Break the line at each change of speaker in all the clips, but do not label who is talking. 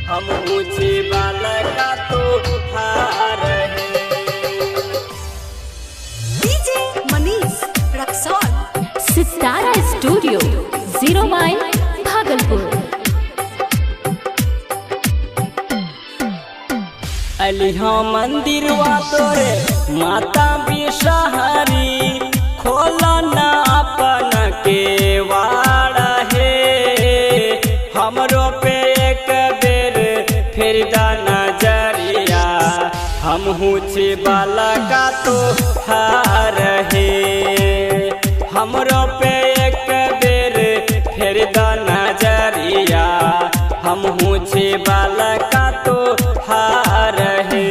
हम ऊंची बालका तो हार है।
डीजे मनीष रक्सौल,
सितारा स्टूडियो 0 माइल भागलपुर।
अलिहा मंदिरवा तोरे माता बिसहरी, खोला ना अपन केवाड़ है। हमरो पे एक बेर फिर दा नजरिया, हम ऊंची बालका तो हार है। हमरो पे एक बेर फिर दा नजरिया, हम ऊंची बालका तो हार है।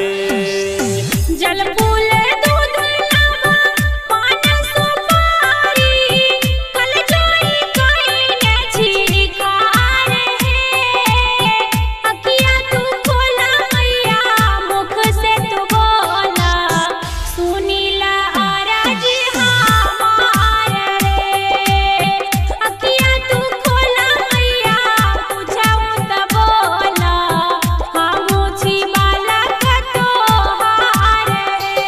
जल फूल दूध लावा पान सुपारी, कल जोड़ी कइने छिकार है। अखिया तू खोला मैया, मुख से तू बोला, सुनीला अरज हमार रे। अखिया तू खोला मैया, पूछाऊं त बोला, हम ऊंची बालका तो हार रे।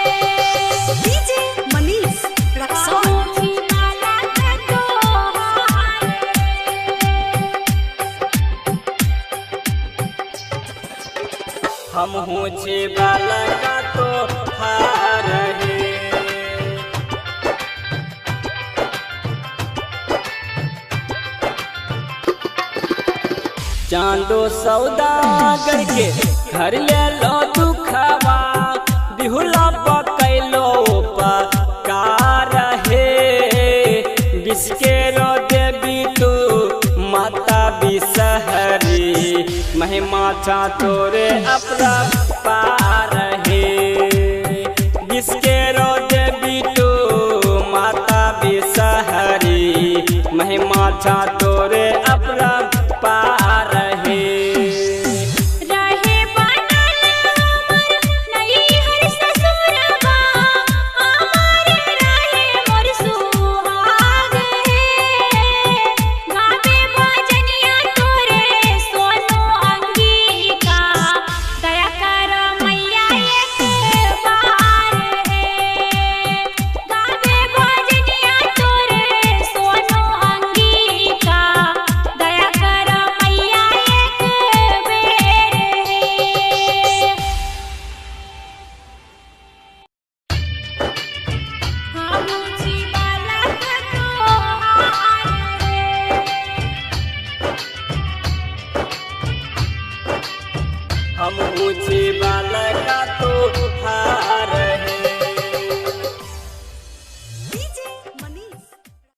डीजे मनीष रक्सौल,
ऊंची बालका तो हार
हम ऊंची बालका तो हार है। चांदो सौदागर के घर ले लो दुखवा, बिहुला पकैलो पकार है। बिस्केरो देवी तू माता बिसहरी, महिमा चा तोरे अपना पार है। बिस्केरो देवी तू माता बिसहरी, महिमा चा तोरे अपना पार है।
रहे बनल हमर नैहर ससुरबा, हमारे रहे मोर सुहाग है। गावे भजनिया तोरे सोनू अंगिका, दया कर मैया एक बार है। गावे भजनिया तोरे सोनू अंगिका, दया कर मैया एक बेर है। हम ऊंची बालका तो हार है।
हम ऊंची बालका तो